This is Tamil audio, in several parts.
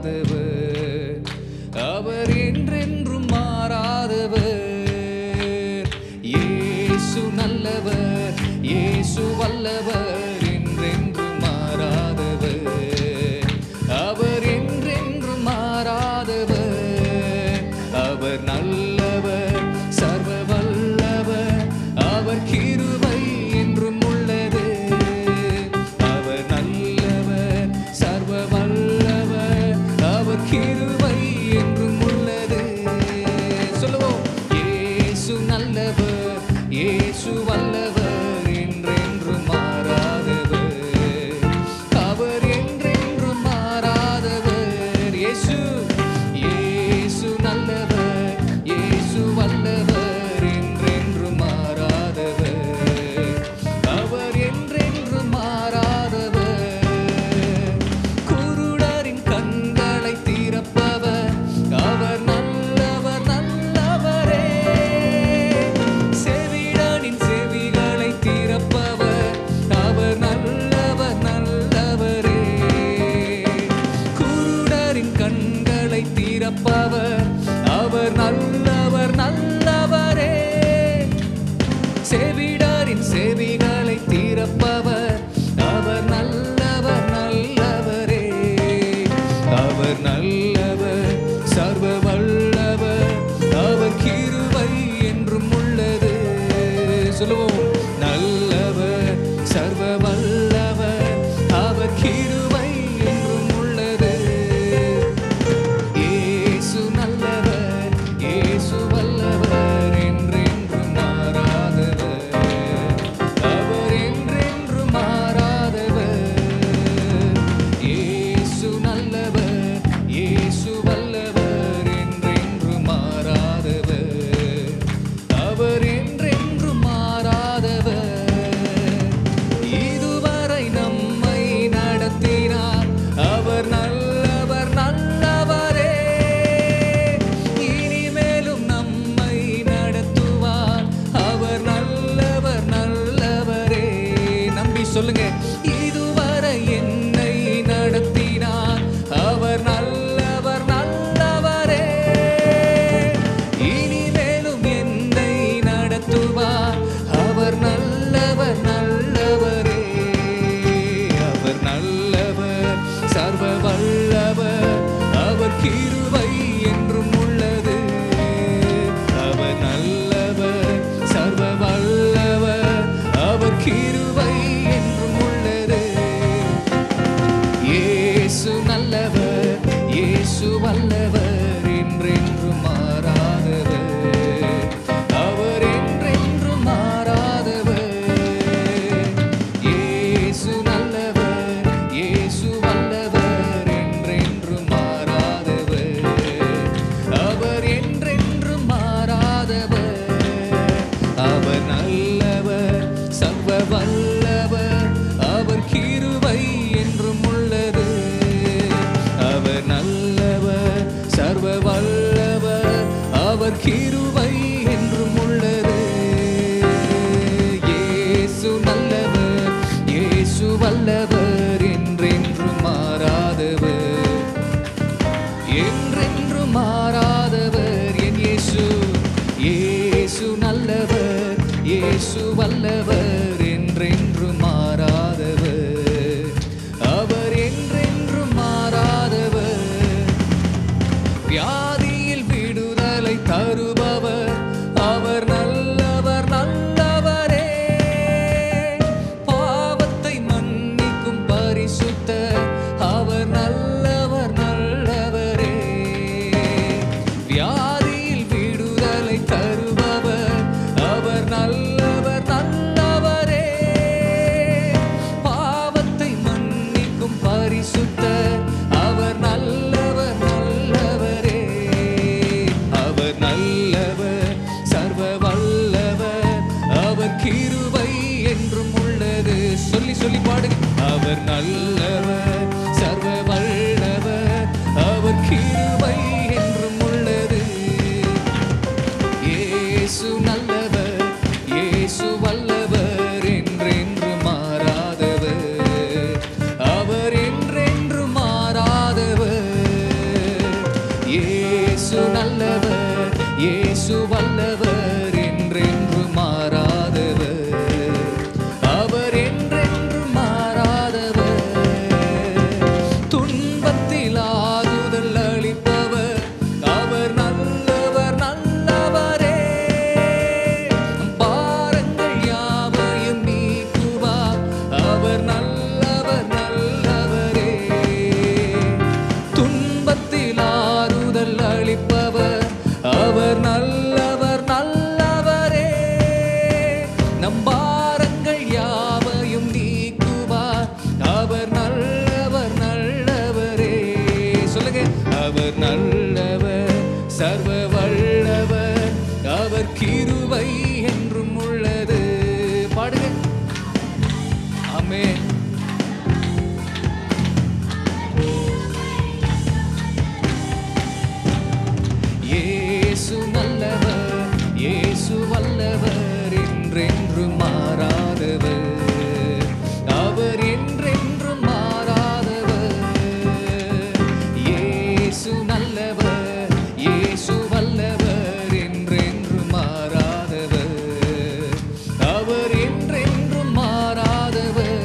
மாறாதவர், அவர் என்றென்றும் மாறாதவர். இயேசு நல்லவர், இயேசு வல்லவர், என்றென்றும் மாறாதவர், அவர் என்றென்றும் மாறாதவர். அவர் நல்லவர், சர்வ வல்லவர், அவர் கிருபை என்றும் உள்ளது. அவர் நல்லவர், சர்வ வல்லவர், அவர் கிருபை என்றும் உள்ளது. சொல்லுவோம், இயேசு நல்லவர், இயேசு வல்லவர், என்றென்றும் மாறாதவர், அவர் என்றென்றும் மாறாதவர். இயேசு இயேசு நல்லவர், இயேசு வல்லவர், என்றென்றும் மாறாதவர், அவர் என்றென்றும் மாறாதவர். குருடரின் கண்களை திறப்பவர், அவர் நல்லவர் நல்லவரே. செவிடனின் செவிகளை திறப்பவர், அவர் நல்லவர் நல்லவரே. குருடரின் கண்களை திறப்பவர், அவர் நல்லவர் நல்லவரே. செவிடரின் செவிகளை திறப்பவர், அவர் நல்லவர் நல்லவரே. அவர் நல்லவர், சர்வ வல்லவர், அவர் கிருபை என்றும் உள்ளது. சொல்லுவோம், நல்லவர், சர்வ வல்லவர், அவர் கிருபை என்றும் உள்ளது. இயேசு நல்லவர், இயேசு வல்லவர், என்றென்றும் மாறாதவர், அவர் என்றென்றும் மாறாதவர். இயேசு நல்லவர், இயேசு வல்லவர், என்றென்றும் மாறாதவர், அவர் என்றென்றும் மாறாதவர். இதுவரை நம்மை நடத்தினார், அவர் நல்லவர் நல்லவரே. இனிமேலும் நம்மை நடத்துவார், அவர் நல்லவர் நல்லவரே. நம்பி சொல்லுங்க, இதுவரை என்னை நடத்தினார், அவர் நல்லவர் நல்லவரே. இனிமேலும் என்னை நடத்துவார், அவர் நல்லவர் நல்லவரே. அவர் நல்லவர், சர்வ வல்லவர், அவர் கிருபை என்றும் உள்ளது. அவர் நல்லவர், சர்வ வல்லவர், அவர் கிருபை என்றும் உள்ளது. இயேசு நல்லவர், இயேசு வல்லவர், என்றென்றும் மாறாதவர், அவர் என்றென்றும் மாறாதவர். இயேசு நல்லவர், இயேசு வல்லவர், என்றென்றும் மாறாதவர், அவர் என்றென்றும் மாறாதவர். அவர் நல்லவர், சர்வ வல்லவர், அவர் கிருபை என்றும் உள்ளது. அவர் நல்லவர், சர்வ வல்லவர், அவர் கிருபை என்றும் உள்ளது. இயேசு நல்லவர், இயேசு வல்லவர், என்றென்றும் மாறாதவர், என்றென்றும் மாறாதவர். என் இயேசு, இயேசு நல்லவர், இயேசு வல்லவர், என்றென்றும் மாறாதவர், அவர் என்றென்றும் மாறாதவர். வியாதியில் விடுதலை தருபவர், அவர் நல்லவர் நல்லவரே. பாவத்தை மன்னிக்கும் பரிசுத்தர், அவர் நல்லவர் நல்லவரே. வியாதியில் விடுதலை தருபவர், அவர் நல்லவர் நல்லவரே. பாவத்தை மன்னிக்கும் பரிசுத்தர், அவர் நல்லவர் நல்லவரே. அவர் நல்லவர், சர்வ வல்லவர், அவர் கிருபை என்றும் உள்ளது. சொல்லி சொல்லி பாடுங்க, அவர் நல்லவர், சர்வ வல்லவர், அவர் கிருபை என்றும் உள்ளது. இயேசு நல்லவர், இயேசு வல்லவர், என்றென்றும் மாறாதவர், அவர் என்றென்றும் மாறாதவர். சர்வ வல்லவர், அவர் கிருபை என்றும் உள்ளது. பாடுங்க. ஆமென். இயேசு நல்லவர், இயேசு வல்லவர், என்றென்றும் மாறாதவர், அவர் என்றென்றும் மாறாதவர். இயேசு நல்லவர், இயேசு வல்லவர், என்றென்றும் மாறாதவர், அவர் என்றென்றும் மாறாதவர்.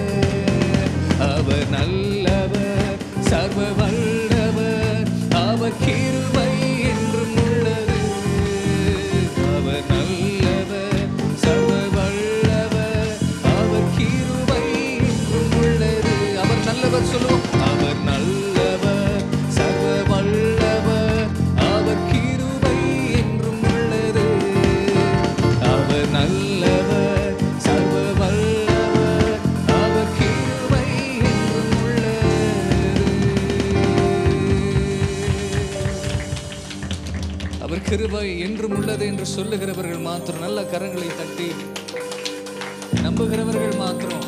அவர் நல்லவர், சர்வ வல்லவர், அவர் கிருபை என்றும் உள்ளது. அவர் நல்லவர், சர்வ வல்லவர், அவர் கிருபை என்றும் உள்ளது. அவர் நல்லவர் சொல்லுவோம். அவர் நல்லவர், சர்வ வல்லவர், அவர் கிருபை என்றும் உள்ளது. அவர் நல்லவர், சர்வ வல்லவர், அவர் கிருபை என்றும் உள்ளது. அவர் கிருபை என்றும் உள்ளது என்று சொல்லுகிறவர்கள் மாத்திரம் நல்ல கரங்களை தட்டி நம்புகிறவர்கள் மாத்திரம்,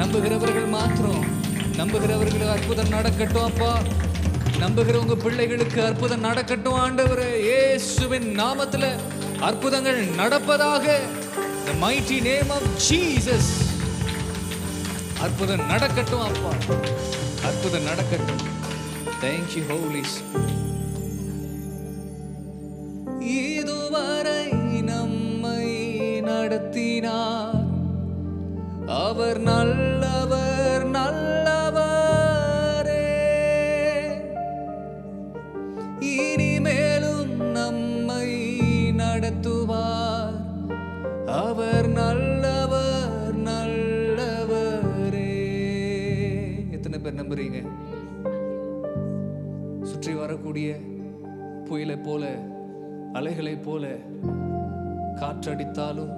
நம்புகிறவர்கள் மாத்திரம், நம்புகிறவர்களுக்கு அற்புதம் நடக்கட்டும் அப்பா. நம்புகிற உங்க பிள்ளைகளுக்கு அற்புதம் நடக்கட்டும் ஆண்டவரே. இயேசுவின் நாமத்தில் அற்புதங்கள் நடப்பதாக. The mighty name of Jesus. அற்புதம் நடக்கட்டும் அப்பா, அற்புதம் நடக்கட்டும். Thank you Holy Spirit. இதுவரை நம்மை நடத்தினார், அவர் நல்லவர், நல்லவரே. இனிமேலும் நம்மை நடத்துவார், அவர் நல்லவர், நல்லவரே. எத்தனை பேர் நம்புறீங்க? சுற்றி வரக்கூடிய புயலை போல, அலைகளை போல காற்றடித்தாலும்,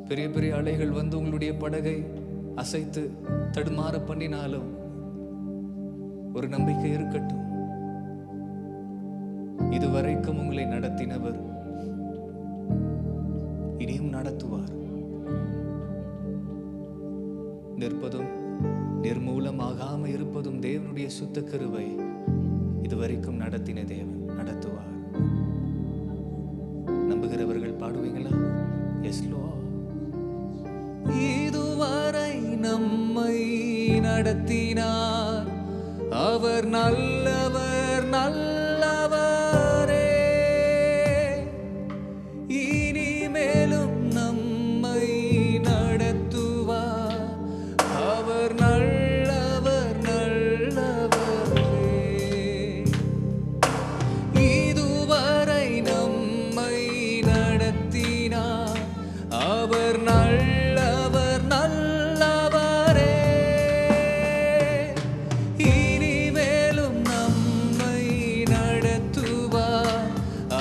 பெரிய பெரிய அலைகள் வந்து உங்களுடைய படகை அசைத்து தடுமாற பண்ணினாலும் ஒரு நம்பிக்கை இருக்கட்டும். இதுவரைக்கும் உங்களை நடத்தினவர் இனியும் நடத்துவார். நிற்பதும் நிர்மூலமாகாம இருப்பதும் தேவனுடைய சுத்த கிருபை. இதுவரைக்கும் நடத்தின தேவன் நடத்துவார். நம்புகிறவர்கள் பாடுவீங்களா? Yes Lord. இதுவரை நம்மை நடத்தினார், அவர் நல்லவர், நல்லவரே. இனிமேலும் நம்மை நடத்துவார், அவர் நல்லவர், நல்லவரே. இதுவரை நம்மை நடத்தினார், அவர் நல்லவர், நல்லவரே. இனிமேலும் நம்மை நடத்துவார்,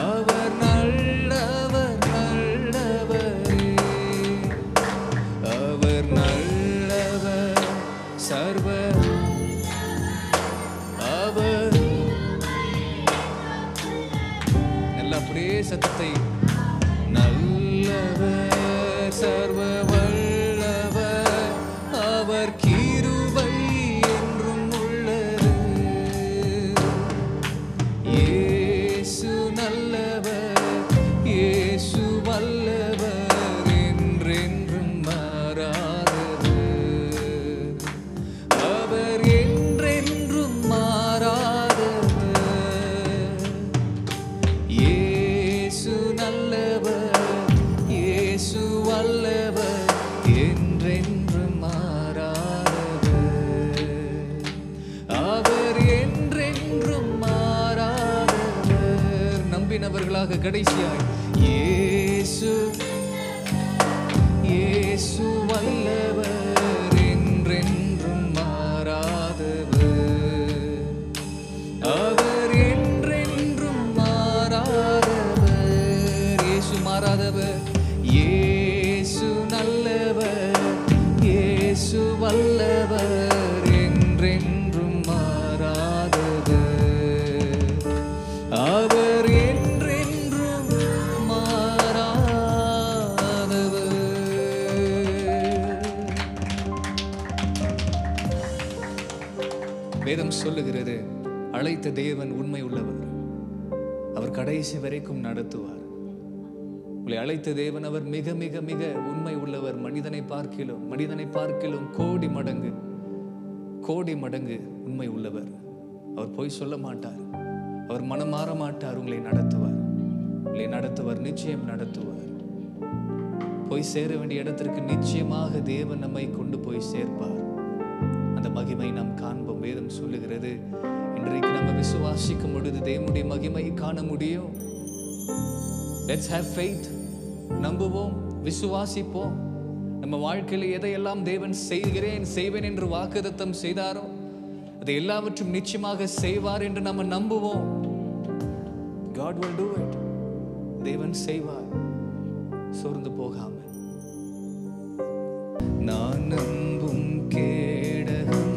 அவர் நல்லவர், நல்லவரே. அவர் நல்லவர், சர்வ அவர் நல்லா அப்படியே சத்தத்தை. நல்லவர், சர்வ வல்லவர், அவர் கிருபை என்றும் உள்ளது. இயேசு நல்லவர், இயேசு வல்லவர், என்றென்றும் மாறாதவர், அவர் என்றென்றும் மாறாதவர். இயேசு நல்லவர், இயேசு வல்லவர், என்றென்றும் மாறாதவர், அவர் என்றென்றும் மாறாதவர். நம்பினவர்களாக கடைசியாய் இயேசு, இயேசு வல்லவர், என்றென்றும் மாறாதவர், அவர் என்றென்றும் மாறாதவர். இயேசு மாறாதவர், இயேசு நல்லவர், இயேசு வல்லவர், என்றென்றும் மாறாதவர், அவர் வேதம் சொல்லுகிறது, அழைத்த தேவன் உண்மை உள்ளவர், அவர் கடைசி வரைக்கும் நடத்துவார். உங்களை அழைத்த தேவன் அவர் மிக மிக மிக உண்மை உள்ளவர். மனிதனை பார்க்கிலும் கோடி மடங்கு உண்மை உள்ளவர். அவர் பொய் சொல்ல மாட்டார், அவர் மனம் மாற மாட்டார். உங்களை நடத்துவார், நிச்சயம் நடத்துவார். போய் சேர வேண்டிய இடத்திற்கு நிச்சயமாக தேவன் நம்மை கொண்டு போய் சேர்ப்பார். அந்த மகிமை நாம் காண்போம். வேதம் சொல்லுகிறது, இன்றைக்கு நம்ம விசுவாசிக்கும் பொழுது தேவனுடைய மகிமை காண முடியும். Let's have faith. நம்புவோம், விசுவாசிப்போம். நம்ம வாழ்க்கையில் எதையெல்லாம் தேவன் செய்வேன் என்று வாக்குத்தத்தம் செய்தாரோ அதை எல்லாவற்றும் நிச்சயமாக செய்வார் என்று நம்ம நம்புவோம். God will do it. தேவன் செய்வார், சோர்ந்து போகாமல். நான் நம்பும் கேடகம்,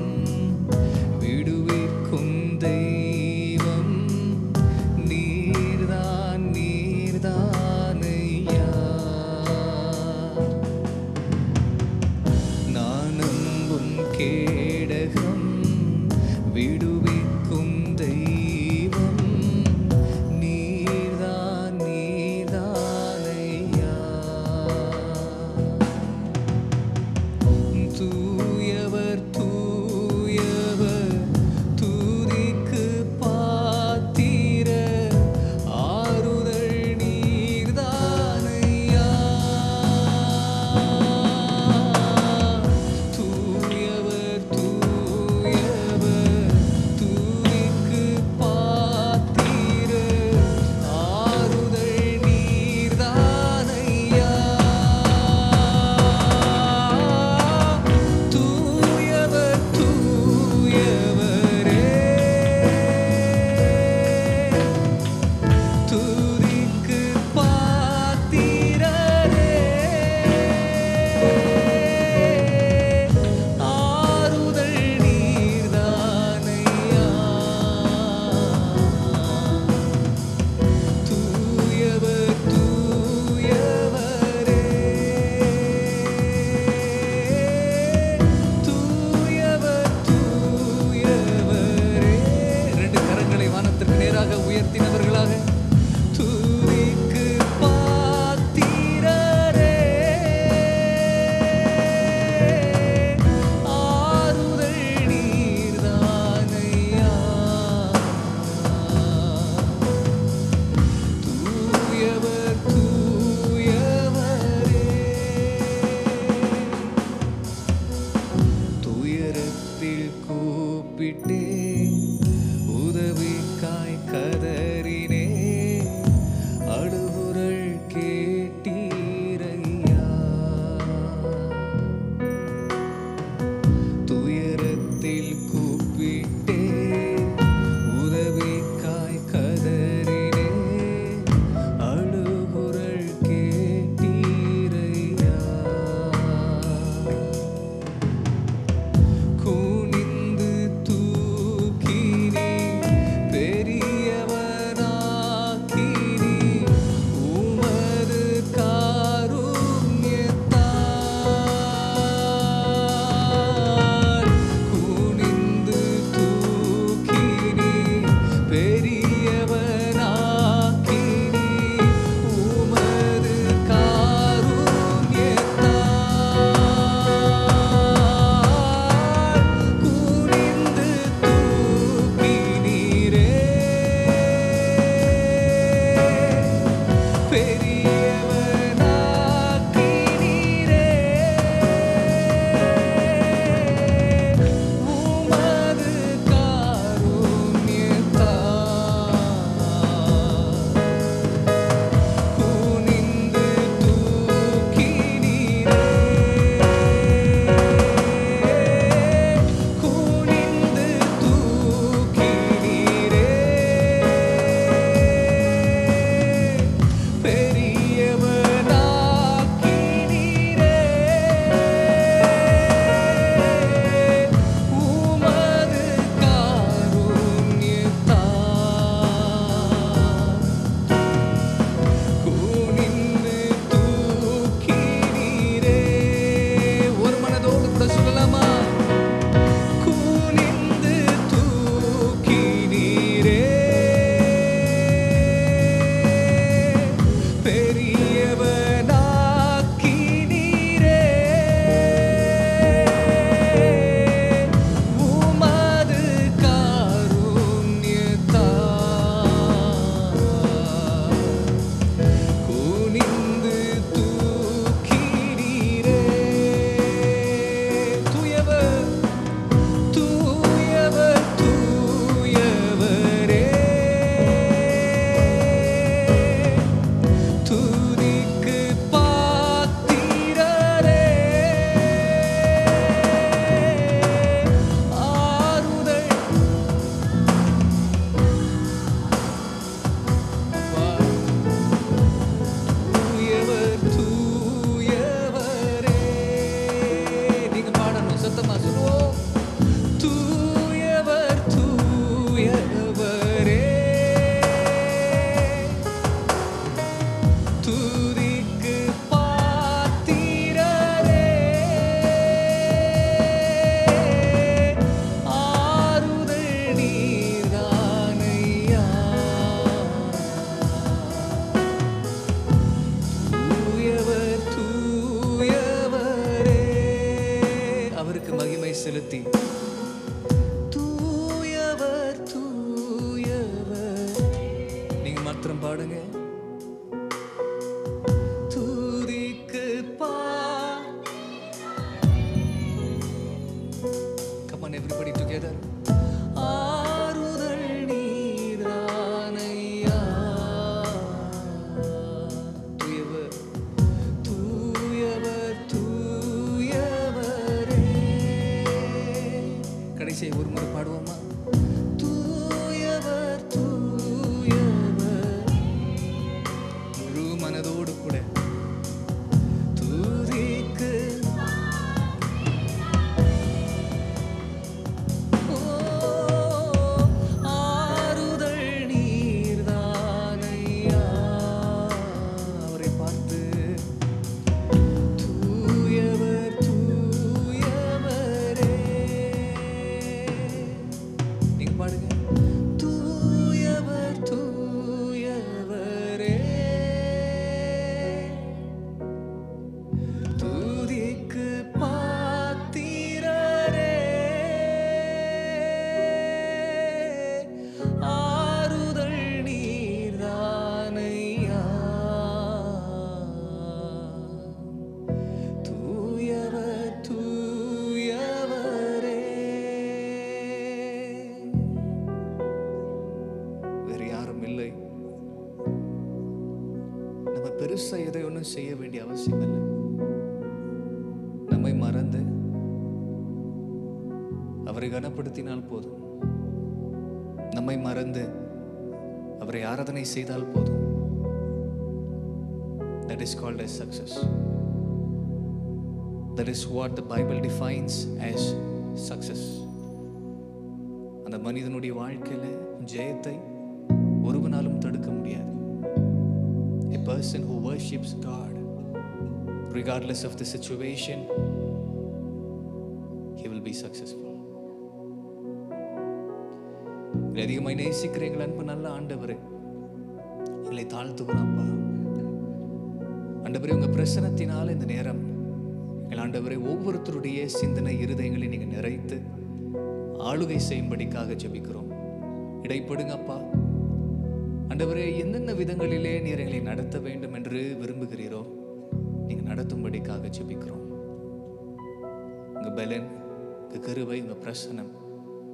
விடுவிக்கும் தெய்வம், நீர்தான் ஐயா. நான் நம்பும் கேடகம், விடுவிக்கும் தெய்வம், நீர்தான் ஐயா. பாடுங்க. துதிக்கு பா. Come on everybody together. ஆறுதல் நீரானையா. தூயவர் தூயவர் தூயவரே. கடைசி ஒரு முறை பாடுவோமா? தூயவர் தூயவர். முழு மனதோடு கூட துதிக்கு. ஆறுதல் நீர்தானையா. அவரை பார்த்து தூயவர் தூயவரே. நீங்க பாடுங்க. தூயவர் தூயவரே. துதிக்கு பாத்திரரே. ஆறுதல் நீர்தானையா. தூயவர் தூயவரே. வேறு யாரும் இல்லை. நம்ம பெருசா எதை ஒன்றும் செய்ய வேண்டிய அவசியம் இல்லை. நம்மை மறந்து அவரை கனப்படுத்தினால் போதும். நம்மை மறந்து அவரை ஆராதனை செய்தால் போதும். That is called as success. That is what the Bible defines as success. அந்த மனிதனுடைய வாழ்க்கையில ஜெயத்தை ஒருவனாலும் தடுக்க முடியாது. A person who worships God regardless of the situation, he will be successful. அதிகமாய் நேசிக்கிற எங்கள் அன்பு நல்ல ஆண்டவரே, எங்களை தாழ்த்துகிறோம் அப்பா. ஆண்டவரே, உங்க பிரசன்னத்தினால இந்த நேரம் எங்கள் ஆண்டவரே ஒவ்வொருத்தருடைய சிந்தனை இருதயங்களை நீங்க நிறைத்து ஆளுகை செய்யும்படிக்காக ஜெபிக்கிறோம். இடைப்படுங்க அப்பா. ஆண்டவரே, எந்தெந்த விதங்களிலே நீர் எங்களை நடத்த வேண்டும் என்று விரும்புகிறீரோ நீங்க நடத்தும்படிக்காக ஜெபிக்கிறோம். உங்க பலன், உங்க கருவை, உங்க பிரசனம்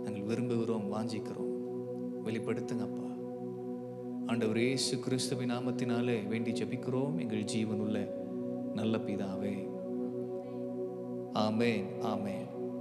நாங்கள் விரும்புகிறோம், வாஞ்சிக்கிறோம். வெளிப்படுத்துங்க அப்பா. ஆண்டவர் இயேசு கிறிஸ்துவின் நாமத்தினாலே வேண்டி ஜெபிக்கிறோம் எங்கள் ஜீவனுள்ள நல்ல பிதாவே. ஆமென், ஆமென்.